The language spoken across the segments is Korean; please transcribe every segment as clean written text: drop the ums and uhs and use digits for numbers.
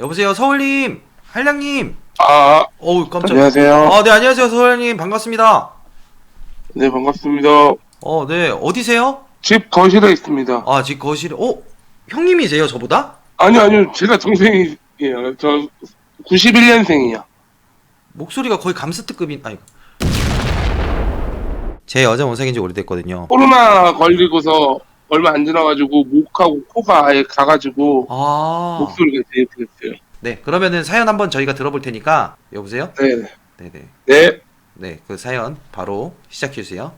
여보세요, 서울님, 한량님. 어우, 깜짝. 안녕하세요. 네, 안녕하세요, 서울님. 반갑습니다. 네, 반갑습니다. 네, 어디세요? 집 거실에 있습니다. 집 거실에. 형님이세요, 저보다? 아니요, 제가 동생이에요. 저 91년생이요. 목소리가 거의 감스트급인, 제 여자 원생인 지 오래됐거든요. 코로나 걸리고서 얼마 안 지나가지고 목하고 코가 아예 가가지고 목소리가 되게 됐어요. 네, 그러면은 사연 한번 저희가 들어볼 테니까. 여보세요? 네. 네네. 네. 네, 그 사연 바로 시작해주세요.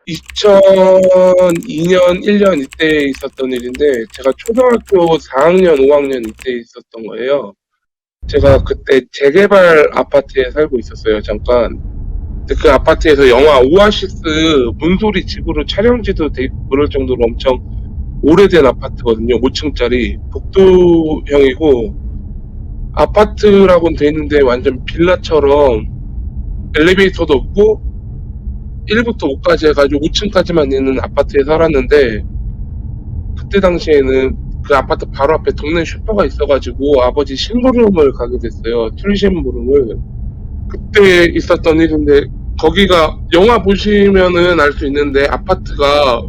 (2002년) (1년) 이때 있었던 일인데, 제가 초등학교 4학년 5학년 이때 있었던 거예요. 제가 그때 재개발 아파트에 살고 있었어요, 잠깐. 근데 그 아파트에서 영화 오아시스 문소리 집으로 촬영지도 돼 있고 그럴 정도로 엄청 오래된 아파트거든요. 5층짜리 복도형이고, 아파트라고는 돼 있는데 완전 빌라처럼 엘리베이터도 없고 1부터 5까지 해가지고 5층까지만 있는 아파트에 살았는데, 그때 당시에는 그 아파트 바로 앞에 동네 슈퍼가 있어가지고 아버지 심부름을 가게 됐어요. 출신부름을. 그때 있었던 일인데, 거기가 영화 보시면은 알 수 있는데 아파트가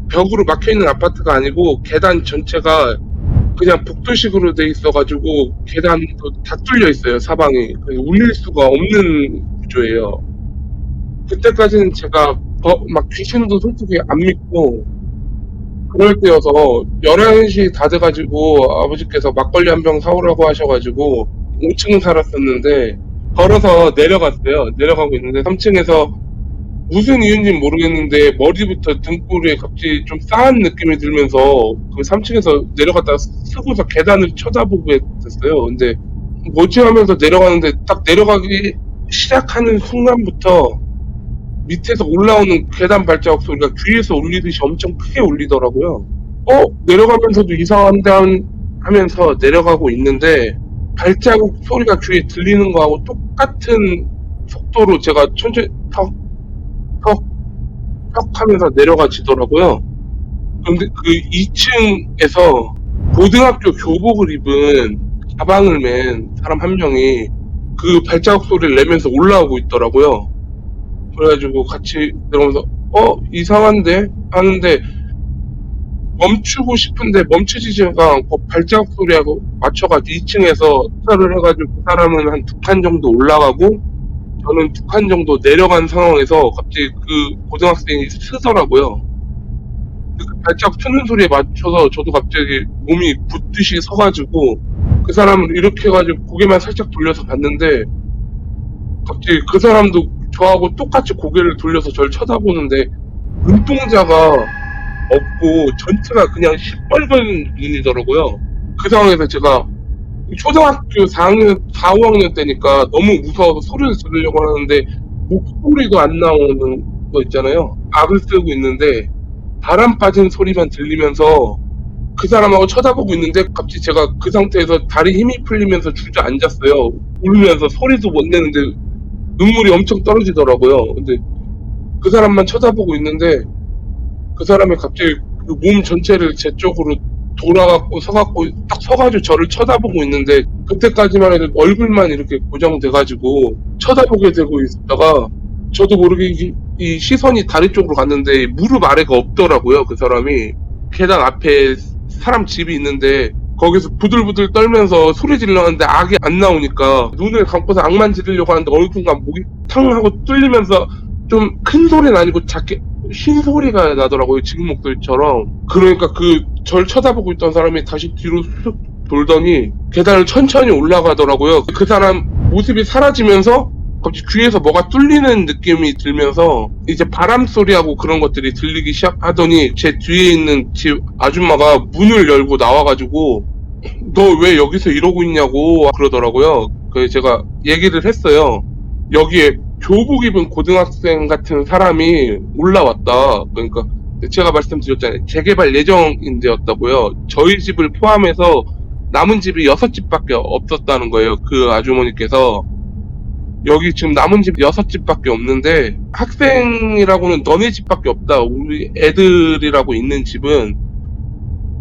벽으로 막혀있는 아파트가 아니고 계단 전체가 그냥 복도식으로 돼 있어가지고 계단도 다 뚫려 있어요, 사방이. 울릴 수가 없는 구조예요. 그때까지는 제가 막 귀신도 솔직히 안 믿고 그럴 때여서 11시 다 돼가지고 아버지께서 막걸리 한 병 사오라고 하셔가지고 5층 살았었는데 걸어서 내려갔어요. 내려가고 있는데 3층에서 무슨 이유인지는 모르겠는데 머리부터 등골에 갑자기 좀 싸한 느낌이 들면서 그 3층에서 내려갔다가 쓰고서 계단을 쳐다보고 됐어요. 근데 뭐지 하면서 내려가는데 딱 내려가기 시작하는 순간부터 밑에서 올라오는 계단 발자국 소리가 귀에서 울리듯이 엄청 크게 울리더라고요. 내려가면서도 이상한데 하면서 내려가고 있는데 발자국 소리가 귀에 들리는 거하고 똑같은 속도로 제가 천천히 턱 하면서 내려가지더라고요. 그런데 그 2층에서 고등학교 교복을 입은 가방을 맨 사람 한 명이 그 발자국 소리를 내면서 올라오고 있더라고요. 그래가지고 같이 내려오면서 이상한데? 하는데 멈추고 싶은데 멈추지가 않고 발자국 소리하고 맞춰가지고 2층에서 수사를 해가지고 그 사람은 한 2칸 정도 올라가고 저는 2칸 정도 내려간 상황에서 갑자기 그 고등학생이 쓰더라고요. 그 발자국 트는 소리에 맞춰서 저도 갑자기 몸이 붙듯이 서가지고 그 사람을 이렇게 해가지고 고개만 살짝 돌려서 봤는데 갑자기 그 사람도 저하고 똑같이 고개를 돌려서 저를 쳐다보는데 눈동자가 없고 전체가 그냥 시뻘건 눈이더라고요. 그 상황에서 제가 초등학교 4학년, 4, 5학년 때니까 너무 무서워서 소리를 지르려고 하는데 목소리도 안 나오는 거 있잖아요. 악을 쓰고 있는데 바람 빠진 소리만 들리면서 그 사람하고 쳐다보고 있는데 갑자기 제가 그 상태에서 다리 힘이 풀리면서 주저앉았어요. 울면서 소리도 못 내는데 눈물이 엄청 떨어지더라고요. 근데 그 사람만 쳐다보고 있는데 그 사람이 갑자기 그 몸 전체를 제 쪽으로 돌아갖고 딱 서가지고 저를 쳐다보고 있는데 그때까지만 해도 얼굴만 이렇게 고정돼가지고 쳐다보게 되고 있다가 저도 모르게 이 시선이 다리 쪽으로 갔는데 무릎 아래가 없더라고요. 그 사람이 계단 앞에 사람 집이 있는데 거기서 부들부들 떨면서 소리 질렀는데 악이 안 나오니까 눈을 감고서 악만 지르려고 하는데 얼굴과 목이 탕 하고 뚫리면서 좀 큰 소리는 아니고 작게 쉰 소리가 나더라고요. 지금 목소리처럼. 그러니까 절 쳐다보고 있던 사람이 다시 뒤로 쑥 돌더니 계단을 천천히 올라가더라고요. 그 사람 모습이 사라지면서 갑자기 귀에서 뭐가 뚫리는 느낌이 들면서 이제 바람 소리하고 그런 것들이 들리기 시작하더니 제 뒤에 있는 집 아줌마가 문을 열고 나와가지고 너 왜 여기서 이러고 있냐고 그러더라고요. 그래서 제가 얘기를 했어요. 여기에 교복 입은 고등학생 같은 사람이 올라왔다. 그러니까 제가 말씀드렸잖아요. 재개발 예정인데였다고요. 저희 집을 포함해서 남은 집이 6집밖에 없었다는 거예요. 그 아주머니께서 여기 지금 남은 집 6집밖에 없는데 학생이라고는 너네 집밖에 없다. 우리 애들이라고 있는 집은.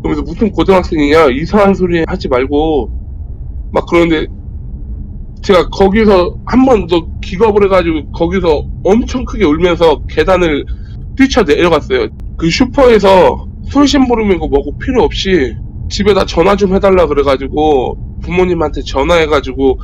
그러면서 무슨 고등학생이냐 이상한 소리 하지 말고 막 그러는데 제가 거기서 한 번 더 기겁을 해가지고 거기서 엄청 크게 울면서 계단을 뛰쳐 내려갔어요. 그 슈퍼에서 술 심부름이고 뭐고 필요 없이 집에다 전화 좀 해달라 그래가지고 부모님한테 전화해가지고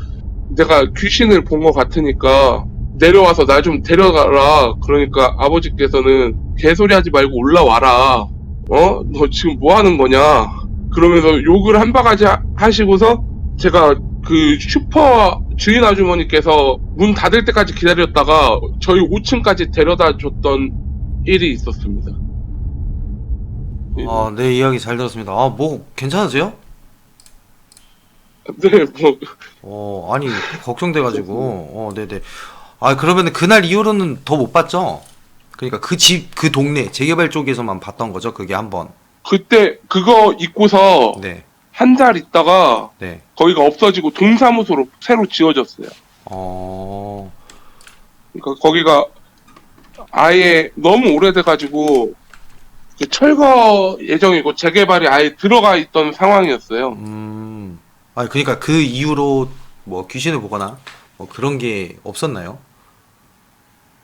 내가 귀신을 본 것 같으니까 내려와서 날 좀 데려가라. 그러니까 아버지께서는 개소리 하지 말고 올라와라. 너 지금 뭐 하는 거냐? 그러면서 욕을 한 바가지 하시고서 제가 그 슈퍼 주인 아주머니께서 문 닫을 때까지 기다렸다가 저희 5층까지 데려다 줬던 일이 있었습니다. 네, 이야기 잘 들었습니다. 뭐 괜찮으세요? 네, 아니 걱정돼가지고 네네. 그러면 그날 이후로는 더 못 봤죠? 그러니까 그 집, 그 동네 재개발 쪽에서만 봤던 거죠? 그게 한번. 그때 그거 잊고서 네. 한 달 있다가 네. 거기가 없어지고 동사무소로 새로 지어졌어요. 그러니까 거기가 아예 너무 오래돼가지고 그 철거 예정이고 재개발이 아예 들어가 있던 상황이었어요. 그러니까 그 이후로 뭐 귀신을 보거나 뭐 그런 게 없었나요?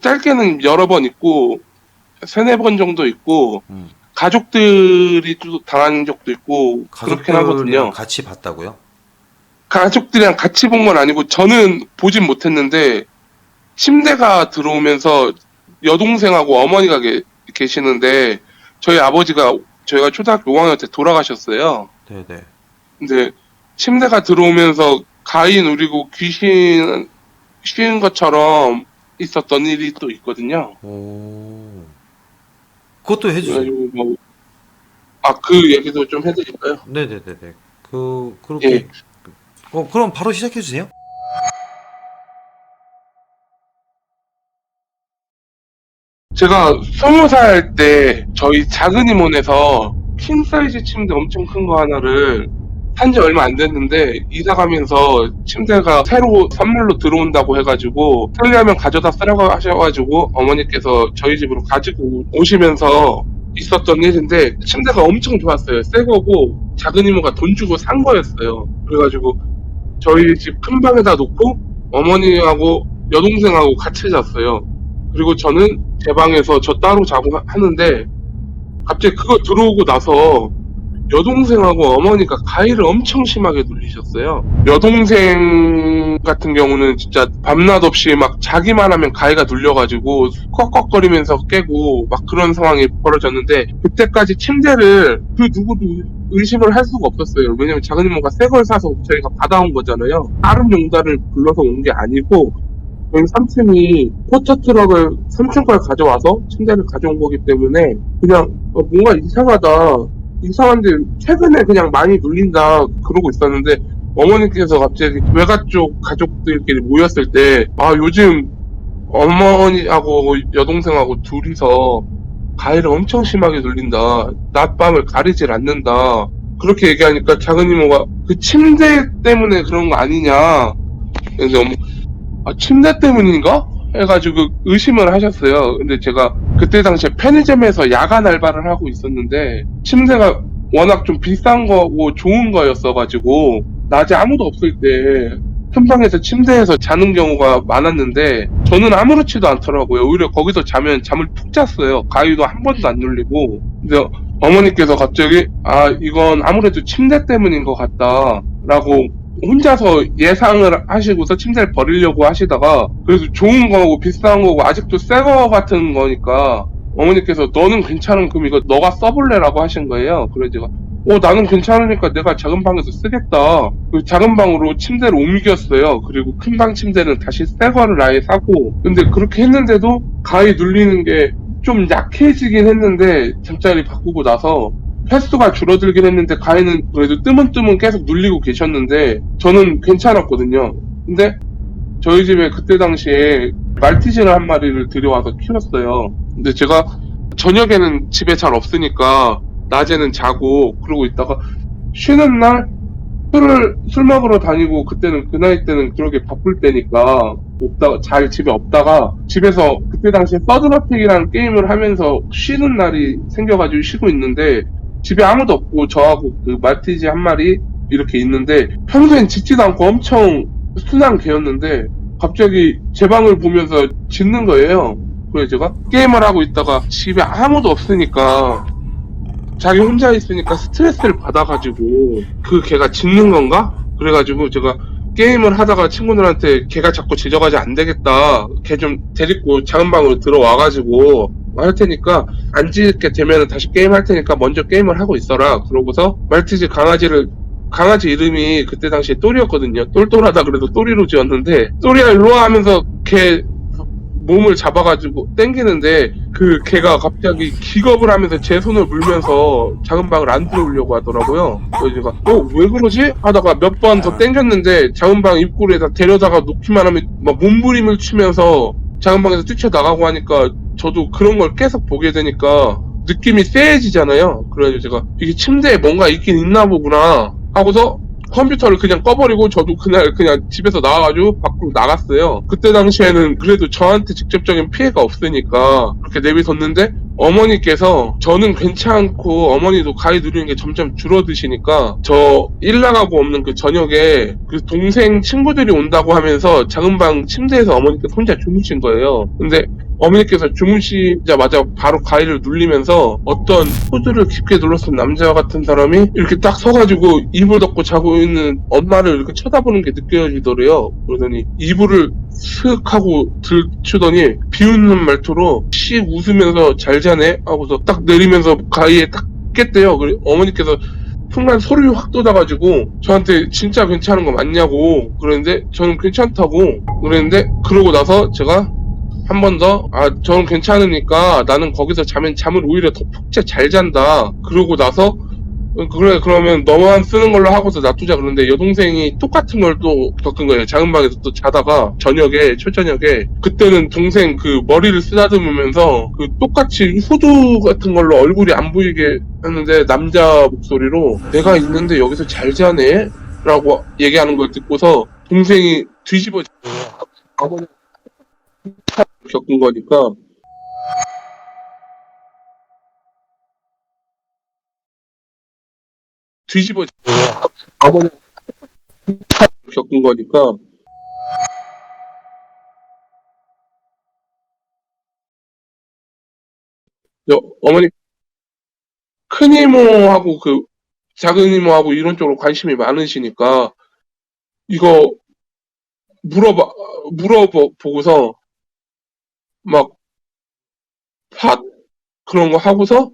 짧게는 여러 번 있고 3-4번 정도 있고 가족들이 또 당한 적도 있고 그렇긴 하거든요. 가족들이랑 같이 봤다고요? 가족들이랑 같이 본 건 아니고 저는 보진 못했는데 침대가 들어오면서 여동생하고 어머니가 계시는데 저희 아버지가 저희가 초등학교 5학년 때 돌아가셨어요. 네네. 근데 침대가 들어오면서 가위 누리고 귀신 쉬는 것처럼 있었던 일이 또 있거든요. 그것도 해주세요. 그래가지고 그 얘기도 좀 해드릴까요? 네네네네. 그렇게. 예. 그럼 바로 시작해주세요. 제가 20살 때 저희 작은 이모네서 킹 사이즈 침대 엄청 큰 거 하나를 산 지 얼마 안 됐는데 이사 가면서 침대가 새로 선물로 들어온다고 해가지고 편리하면 가져다 쓰라고 하셔가지고 어머니께서 저희 집으로 가지고 오시면서 있었던 일인데 침대가 엄청 좋았어요. 새 거고 작은 이모가 돈 주고 산 거였어요. 그래가지고 저희 집 큰 방에다 놓고 어머니하고 여동생하고 같이 잤어요. 그리고 저는 제 방에서 저 따로 자고 하는데 갑자기 그거 들어오고 나서 여동생하고 어머니가 가위를 엄청 심하게 눌리셨어요. 여동생 같은 경우는 진짜 밤낮 없이 막 자기만 하면 가위가 눌려가지고 꺽꺽거리면서 깨고 막 그런 상황이 벌어졌는데 그때까지 침대를 그 누구도 의심을 할 수가 없었어요. 왜냐면 작은 이모가 새 걸 사서 저희가 받아온 거잖아요. 다른 용달을 불러서 온 게 아니고 저희 삼촌이 포터트럭을 3층 걸 가져와서 침대를 가져온 거기 때문에 그냥 뭔가 이상한데 최근에 그냥 많이 눌린다 그러고 있었는데 어머니께서 갑자기 외가 쪽 가족들끼리 모였을 때 요즘 어머니하고 여동생하고 둘이서 가위를 엄청 심하게 눌린다. 낮밤을 가리질 않는다. 그렇게 얘기하니까 작은 이모가 그 침대 때문에 그런 거 아니냐. 그래서 침대 때문인가? 해가지고 의심을 하셨어요. 근데 제가 그때 당시에 편의점에서 야간 알바를 하고 있었는데 침대가 워낙 좀 비싼 거고 좋은 거였어가지고 낮에 아무도 없을 때 큰 방에서 침대에서 자는 경우가 많았는데 저는 아무렇지도 않더라고요. 오히려 거기서 자면 잠을 푹 잤어요. 가위도 한 번도 안 눌리고. 근데 어머니께서 갑자기 이건 아무래도 침대 때문인 것 같다 라고 혼자서 예상을 하시고서 침대를 버리려고 하시다가 그래서 좋은 거고 비싼 거고 아직도 새 거 같은 거니까 어머니께서 너는 괜찮은 금 이거 너가 써볼래 라고 하신 거예요. 그래서 제가 나는 괜찮으니까 내가 작은 방에서 쓰겠다. 그 작은 방으로 침대를 옮겼어요. 그리고 큰 방 침대는 다시 새 거를 아예 사고. 근데 그렇게 했는데도 가위 눌리는 게 좀 약해지긴 했는데, 잠자리 바꾸고 나서 횟수가 줄어들긴 했는데, 가위는 그래도 뜨문뜨문 계속 눌리고 계셨는데, 저는 괜찮았거든요. 근데 저희 집에 그때 당시에 말티즈를 한 마리를 들여와서 키웠어요. 근데 제가 저녁에는 집에 잘 없으니까 낮에는 자고 그러고 있다가 쉬는 날 술 먹으러 다니고, 그때는 그 나이 때는 그렇게 바쁠 때니까 잘 집에 없다가 집에서 그때 당시에 서든어택이라는 게임을 하면서 쉬는 날이 생겨가지고 쉬고 있는데, 집에 아무도 없고 저하고 그 말티즈 한 마리 이렇게 있는데, 평소엔 짖지도 않고 엄청 순한 개였는데 갑자기 제 방을 보면서 짖는 거예요. 그래서 제가 게임을 하고 있다가 집에 아무도 없으니까, 자기 혼자 있으니까 스트레스를 받아가지고 그 걔가 짖는 건가? 그래가지고 제가 게임을 하다가 친구들한테 걔가 자꾸 짖어가지 안 되겠다, 걔 좀 데리고 작은 방으로 들어와가지고 할 테니까, 안 짖게 되면 다시 게임 할 테니까 먼저 게임을 하고 있어라. 그러고서 말티즈 강아지 이름이 그때 당시에 또리였거든요. 똘똘하다 그래서 또리로 지었는데, 또리야 일로와 하면서 걔 몸을 잡아가지고 땡기는데, 그 걔가 갑자기 기겁을 하면서 제 손을 물면서 작은 방을 안 들어오려고 하더라고요. 그래서 제가 왜 그러지? 하다가 몇 번 더 땡겼는데 작은 방 입구에다 데려다가 놓기만 하면 막 몸부림을 치면서 작은 방에서 뛰쳐나가고 하니까, 저도 그런 걸 계속 보게 되니까 느낌이 쎄해지잖아요. 그래서 제가 이게 침대에 뭔가 있긴 있나 보구나 하고서 컴퓨터를 그냥 꺼버리고 저도 그날 그냥 집에서 나와가지고 밖으로 나갔어요. 그때 당시에는 그래도 저한테 직접적인 피해가 없으니까 그렇게 내비뒀는데, 어머니께서 저는 괜찮고 어머니도 가위 누리는 게 점점 줄어드시니까 저 일 나가고 없는 그 저녁에 그 동생 친구들이 온다고 하면서 작은 방 침대에서 어머니께서 혼자 주무신 거예요. 근데 어머니께서 주무시자마자 바로 가위를 눌리면서 어떤 포즈를 깊게 눌렀던 남자 같은 사람이 이렇게 딱 서가지고 이불 덮고 자고 있는 엄마를 이렇게 쳐다보는 게 느껴지더래요. 그러더니 이불을 슥 하고 들추더니 비웃는 말투로 씩 웃으면서 잘 자네 하고서 딱 내리면서 가위에 딱 깼대요. 그리고 어머니께서 순간 소름이 확 돋아가지고 저한테 진짜 괜찮은 거 맞냐고 그랬는데, 저는 괜찮다고 그랬는데, 그러고 나서 제가 한 번 더, 저는 괜찮으니까 나는 거기서 자면 잠을 오히려 더 푹 잘 잔다. 그러고 나서, 그래, 그러면 너만 쓰는 걸로 하고서 놔두자. 그런데 여동생이 똑같은 걸 또 겪은 거예요. 작은 방에서 또 자다가 초저녁에, 그때는 동생 그 머리를 쓰다듬으면서 그 똑같이 후드 같은 걸로 얼굴이 안 보이게 했는데, 남자 목소리로 내가 있는데 여기서 잘 자네? 라고 얘기하는 걸 듣고서 동생이 뒤집어지고, 아버지 겪은 거니까. 뒤집어지고, 아버지 겪은 거니까. 어머니 큰 이모하고 그 작은 이모하고 이런 쪽으로 관심이 많으시니까 이거 물어봐 물어보고서 막 팟 그런 거 하고서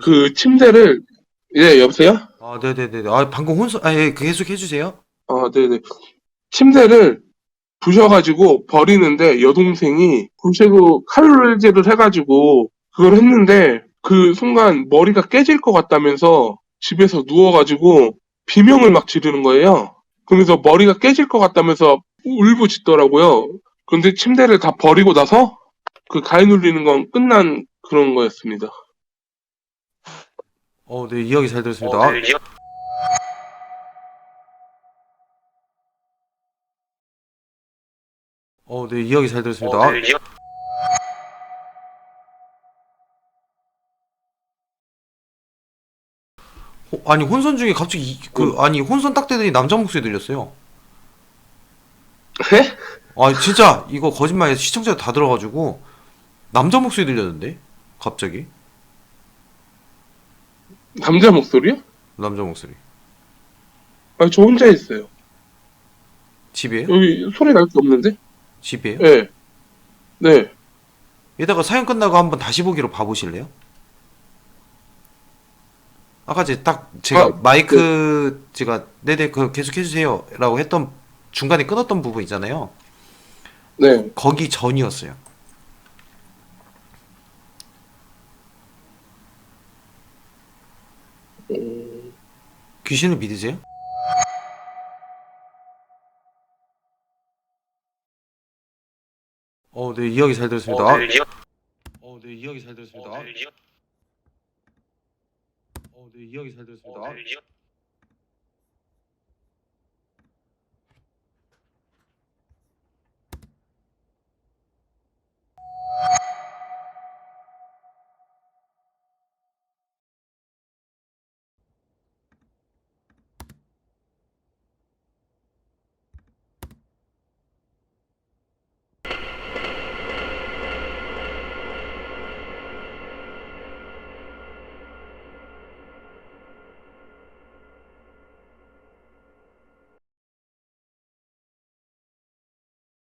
그 침대를. 예, 여보세요? 아, 네네네. 방금 예, 계속 해주세요. 네네. 침대를 부셔가지고 버리는데, 여동생이 부시고 칼질을 해가지고 그걸 했는데, 그 순간 머리가 깨질 것 같다면서 집에서 누워가지고 비명을 막 지르는 거예요. 그러면서 머리가 깨질 것 같다면서 울부짖더라고요. 그런데 침대를 다 버리고 나서 그 가위 눌리는 건 끝난 그런 거였습니다. 네, 이야기 잘 들었습니다. 네, 이야기 잘 들었습니다. 아니, 혼선 중에 갑자기 아니, 혼선 딱 되더니 남자 목소리 들렸어요. 에? 진짜 이거 거짓말이에요. 시청자 다 들어가지고 남자 목소리 들렸는데 갑자기 남자 목소리요? 남자 목소리. 저 혼자 있어요. 집이에요? 여기 소리 날 게 없는데? 집이에요? 네. 네. 이따가 사연 끝나고 한번 다시 보기로 봐보실래요? 아까 제가 아, 마이크 제가 네네 그 계속 해주세요라고 했던 중간에 끊었던 부분 있잖아요. 네. 거기 전이었어요. 음, 귀신을 믿으세요? 네 이야기 잘 들었습니다. 네 이야기 잘 들었습니다. 네 이야기 잘 들었습니다.